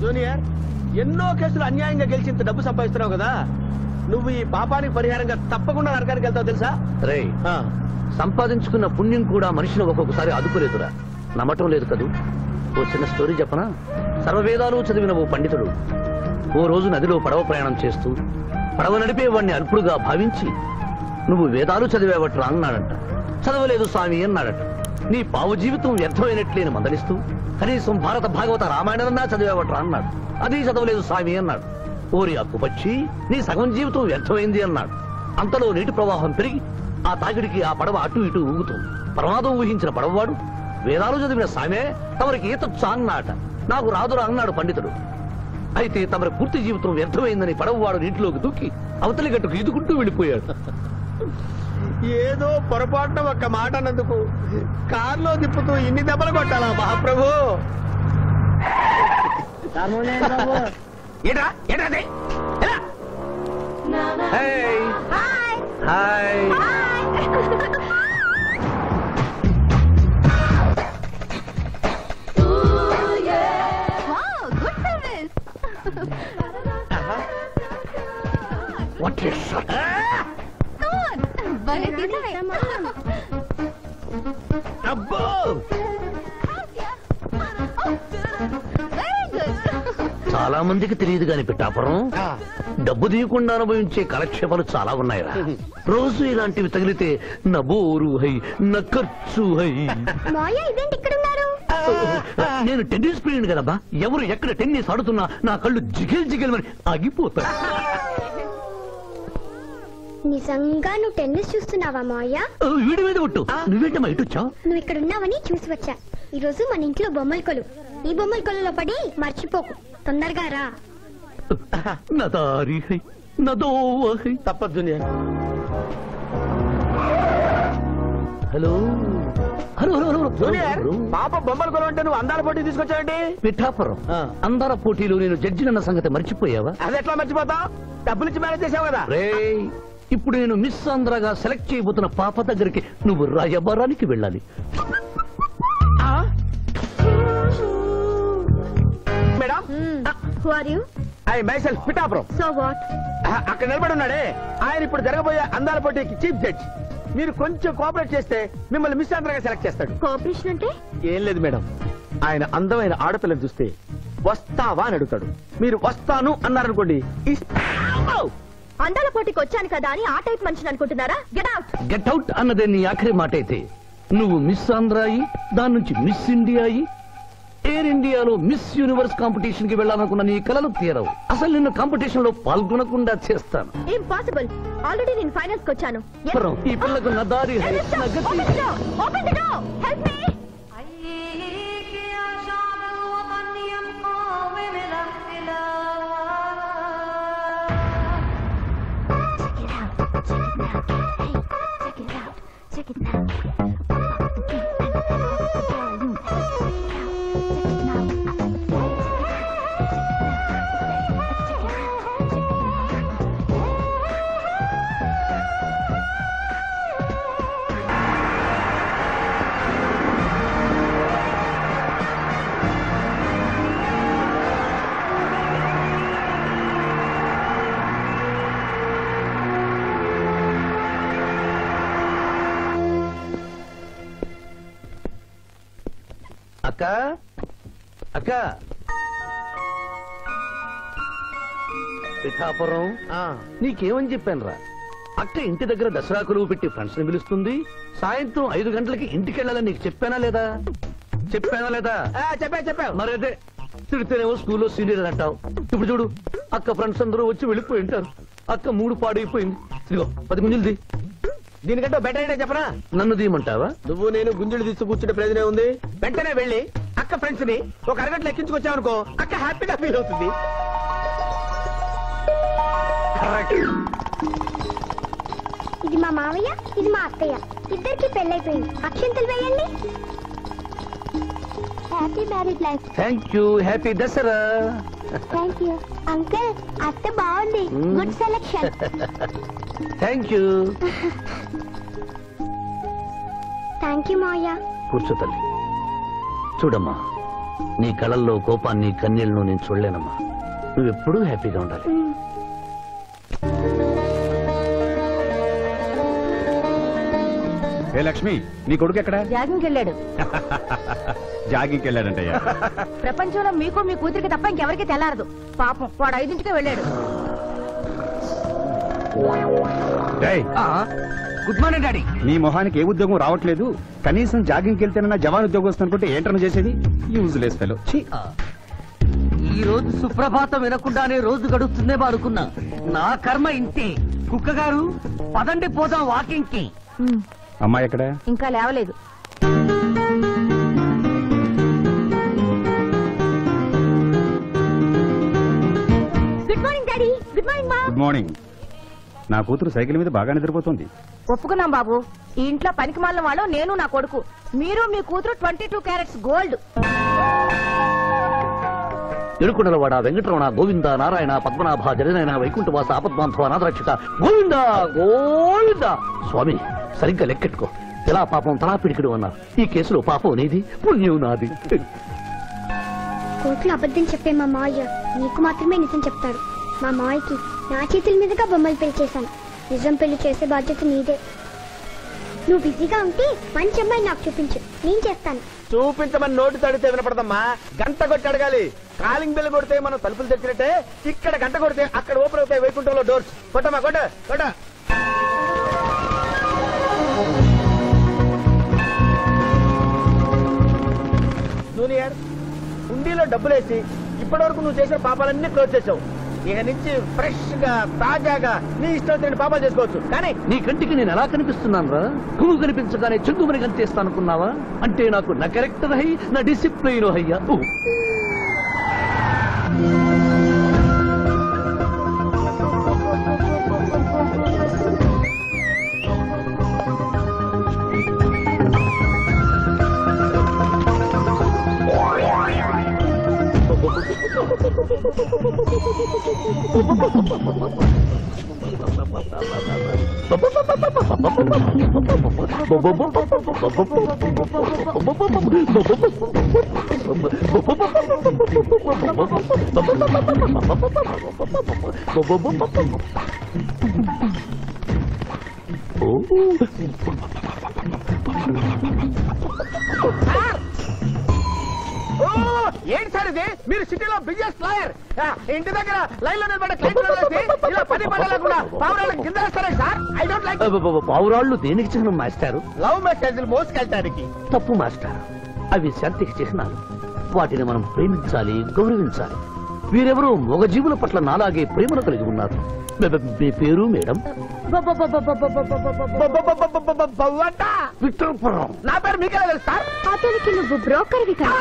Junior, ఎన్నో కేసులు అన్యాయంగా గెలిచి ఇంత డబ్బు సంపాదిస్తున్నావు కదా, నువ్వు ఈ పాపానికి పరిహారంగా తప్పకుండా నరకానికి వెళ్తావు తెలుసా? రే, సంపాదించుకున్న పుణ్యం కూడా మనిషిని ఒక్కొక్కసారి అదుపులేదురా. నమ్మటం లేదు కదూ. ఓ చిన్న స్టోరీ చెప్పనా? సర్వవేదాలు చదివిన ఓ పండితుడు ఓ రోజు నదిలో పడవ ప్రయాణం చేస్తూ పడవ నడిపే వాడిని అల్పుడుగా భావించి, నువ్వు వేదాలు చదివేవట్రా అన్నాడంట. చదవలేదు స్వామి అన్నాడట. నీ పావు జీవితం వ్యర్థమైనట్లేని మందలిస్తూ, కనీసం భారత భాగవత రామాయణన్నా చదివేవట్రా అన్నాడు. అది చదవలేదు స్వామి అన్నాడు. ఓరి అక్కుపక్షి, నీ సగం జీవితం వ్యర్థమైంది అన్నాడు. అంతలో నీటి ప్రవాహం పెరిగి ఆ తాగిడికి ఆ పడవ అటు ఇటు ఊగుతుంది. ప్రమాదం ఊహించిన పడవవాడు, వేదాలు చదివిన సామే తమరికి ఈతొచ్చా అన్నాట. నాకు రాదురా అన్నాడు పండితుడు. అయితే తమరి పూర్తి జీవితం వ్యర్థమైందని పడవవాడు నీటిలోకి దూకి అవతలి గట్టుకు ఈదుకుంటూ వెళ్ళిపోయాడు. ఏదో పొరపాటున ఒక్క మాట అన్నందుకు కారులో తిప్పుతూ ఇన్ని దెబ్బలు కొట్టాలా మహాప్రభు? What is that? అబ్బో, చాలా మందికి తెలియదు గాని పిఠాపురం, డబ్బు తీయకుండా అనుభవించే కాలక్షేపాలు చాలా ఉన్నాయిరా. రోజు ఇలాంటివి తగిలితే నా బోరు హై, నా ఖర్చు హై. నేను టెన్నిస్ ప్లేయర్ కదబ్బా. ఎవరు ఎక్కడ టెన్నిస్ ఆడుతున్నా నా కళ్ళు జిగిల్ జిగిల్ మరి ఆగిపోతాయి. నిజంగా నువ్వు టెన్నిస్ చూస్తున్నావా మావయ్య? వీడి మీద కొట్టు. నువ్వేంటమ్మా ఇటు వచ్చావు? నువ్వు ఇక్కడ ఉన్నావని చూసి వచ్చా. ఈ రోజు మన ఇంట్లో బొమ్మల కొలు. ఈ బొమ్మల కొలులో పడి మర్చిపోకు. తొందరగా రా. నదారి హై, నదోవ హై. తప్పదు junior. Hello hello hello junior, పాప బొమ్మల కొలు అంటే నువ్వు అందాల పోటీ తీసుకొచ్చావండి? పిఠాపురం, అందాల పోటీలు నేను జడ్జినన్న సంగతి మర్చిపోయావా? అది ఎట్లా మర్చిపోతావు? డబ్బులు ఇచ్చి మేనేజ్ చేసావు కదా. రేయ్, ఇప్పుడు నేను మిస్ ఆంధ్రగా సెలెక్ట్ చేయబోతున్న పాప దగ్గరికి నువ్వు రాయబారానికి వెళ్ళాలి. Madam, Who are you? I myself Pithapuram. So what? అక్కడ నిలబడి ఉన్నాడే ఆయన ఇప్పుడు జరగబోయే అందాల పోటీకి చీఫ్ జడ్జి. మీరు కొంచెం కోఆపరేట్ చేస్తే మిమ్మల్ని మిస్ ఆంధ్రగా సెలెక్ట్ చేస్తాడు. కోఆపరేషన్ అంటే? ఏం లేదు మేడం, ఆయన అందమైన ఆడపిల్లని చూస్తే వస్తావా అని అడుగుతాడు. మీరు వస్తాను అన్నారనుకోండి, అందాల పోటీకి వచ్చాను కదా అని ఆ టైప్ మనిషిని అనుకుంటున్నారా? Get out. గెట్ అవుట్ అన్నదే నీ ఆఖరి మాట అయితే, నువ్వు మిస్ ఆంధ్ర అయి దాని నుంచి మిస్ ఇండియా అయి ఎయిర్ ఇండియాలో మిస్ యూనివర్స్ కాంపిటీషన్ కి వెళ్ళాలనుకున్న నీ కలలు తీరవు. అసలు నిన్ను కాంపిటీషన్ లో పాల్గొనకుండా చేస్తాను. ఇంపాసిబుల్. ఆల్రెడీ నేను ఫైనల్స్ కి వచ్చాను. ఈ పిల్లకు నా దారి హై, నా గతి. Open the door. Help me. Check it now. అక్క అక్క, పిఠాపురం, నీకేమని చెప్పాను రా? అక్క ఇంటి దగ్గర దసరా కొలువు పెట్టి ఫ్రెండ్స్ ని పిలుస్తుంది. సాయంత్రం 5 గంటలకి ఇంటికి వెళ్ళాలని నీకు చెప్పానా లేదా? చెప్పావు. మరి అదే తిడితేనేమో స్కూల్లో సీనియర్ అంటావు. ఇప్పుడు చూడు, అక్క ఫ్రెండ్స్ అందరూ వచ్చి వెళ్ళిపోయి ఉంటారు. అక్క మూడు పాడైపోయింది. ఇదిగో 10 గుంజులు. దీనికంటే బెటర్ అయితే చెప్పనా? నన్ను తీయమంటావా? నువ్వు నేను గుంజులు తీసి కూర్చుంటే ప్రయోజనం ఉంది. వెంటనే వెళ్ళి అక్క ఫ్రెండ్స్ ని ఒక అరగంటలో ఎక్కించుకొచ్చావనుకో, అక్క హ్యాపీగా ఫీల్ అవుతుంది. ఇది మా మావయ్య, ఇది మా అత్తయ్య. ఇద్దరికి పెళ్ళైపోయింది. అక్షంతలు వేయండి. Happy married life. Thank you. Happy Dasara. Thank you uncle. అత్త బాగుంది. Good selection. Thank you. Thank you మావయ్య. కూర్చో తల్లి. చూడమ్మా, నీ కళల్లో కోపాన్ని కన్నీళ్లను నేను చూడలేనమ్మా. నువ్వెప్పుడూ హ్యాపీగా ఉండాలి. ఏ లక్ష్మి, నీ కొడుకు ఎక్కడ? జాగింగ్కి వెళ్ళాడు. జాగింగ్కి వెళ్ళాడంటయ్యా. ప్రపంచంలో మీకు మీ కూతురికి తప్ప ఇంకెవరికి తెల్లారదు. పాపం వాడు 5ంటికే వెళ్ళాడు. డేయ్, గుడ్ మార్నింగ్ డాడీ. నీ మొహానికి ఏ ఉద్యోగం రావట్లేదు. కనీసం జాగింగ్కి వెళ్తేనన్నా జవాన్ ఉద్యోగం వస్తుంది అనుకుంటే ఏంటన్నా చేసేది? Useless fellow. ఈ రోజు సుప్రభాతం వినకుండానే రోజు గడుస్తుందే అనుకున్నా. నా కర్మ ఇంతే. కుక్క గారు పదండి పోదాం వాకింగ్ కి. అమ్మాయి ఎక్కడ? ఇంకా లేవలేదు. Good morning daddy. Good morning మా. Good morning. నా కూతురు సైకిల్ మీద బాగా నిద్రపోతుంది. ఒప్పుకున్నాం బాబు. ఈ ఇంట్లో పనికి మాలిన వాళ్ళు నేను నా కొడుకు. మీరు మీ కూతురు 22 క్యారెట్స్ గోల్డ్. ఎరుకునలవాడ వెంకటరమణ గోవింద నారాయణ పద్మనాభ జగనైన వైకుంఠవాస ఆపద్బాంధవ నాథరక్షక గోవింద గోవింద. స్వామి సరిగ్గా లెక్కెట్టుకో. ఎలా పాపం తలా పిడికిడు అన్నారు. ఈ కేసులో పాపం నీది, పుణ్యం నాది. కోర్టులో అబద్ధం చెప్పే మా మావయ్య నీకు మాత్రమే నిజం చెప్తాడు. మా మావయ్యకి నా చేతుల మీదుగా బొమ్మలు పెళ్లి చేశాను. నిజం పెళ్లి చేసే బాధ్యత నీదే. నువ్వు బిజీగా ఉంటే మంచి అమ్మాయి నాకు చూపించు, నేను చేస్తాను. చూపించమని నోటి తడితే వినపడదమ్మా. గంట కొట్టి అడగాలి. కాలింగ్ బెల్ కొడితే మనం తలుపులు తెచ్చినట్టే ఇక్కడ గంట కొడితే అక్కడ ఓపెన్ అవుతాయి వైకుంఠంలో డోర్స్. కొట్టమ్మా, కొట్ట కొట్ట. జూనియర్, ఉండిలో డబ్బులేసి ఇప్పటి వరకు నువ్వు చేసిన పాపాలన్నీ క్లోజ్ చేసావు. ఇక నుంచి ఫ్రెష్ గా తాజాగా నీ ఇష్టం వచ్చిన పాపాలు చేసుకోవచ్చు. కానీ నీ కంటికి నేను ఎలా కనిపిస్తున్నాను రా? పువ్వు కనిపించగానే చెంగుమని కనిపిస్తాను అనుకున్నావా? అంటే నాకు నా క్యారెక్టర్ హై, నా డిసిప్లిన్ హయ్యా. ఏంటి సార్ ఇది? మీరు సిటీలో బిజినెస్ లాయర్, ఇంటి దగ్గర లైన్ లో నిలబడే క్లయింట్ ఇలా 10 పడలేకుండా పావురాళ్ళకి కింద వేస్తారే సార్? I don't like. పావురాళ్ళు దేనికి చిహ్నం మాస్టారు? లవ్ మెసేజ్లు మోసుకెళ్ళటానికి. తప్పు మాస్టర్. అవి శాంతికి చిహ్నాలు. వాటిని మనం ప్రేమించాలి, గౌరవించాలి. వీరెవరూ మగ జీవుల పట్ల నాలాగే ప్రేమను కలిగి ఉన్నారు. మీ పేరు మేడం? విక్టర్పురం. నా పేరు మీకెలా తెలుసు సార్? అతనికి నువ్వు బ్రోకర్వి కదా.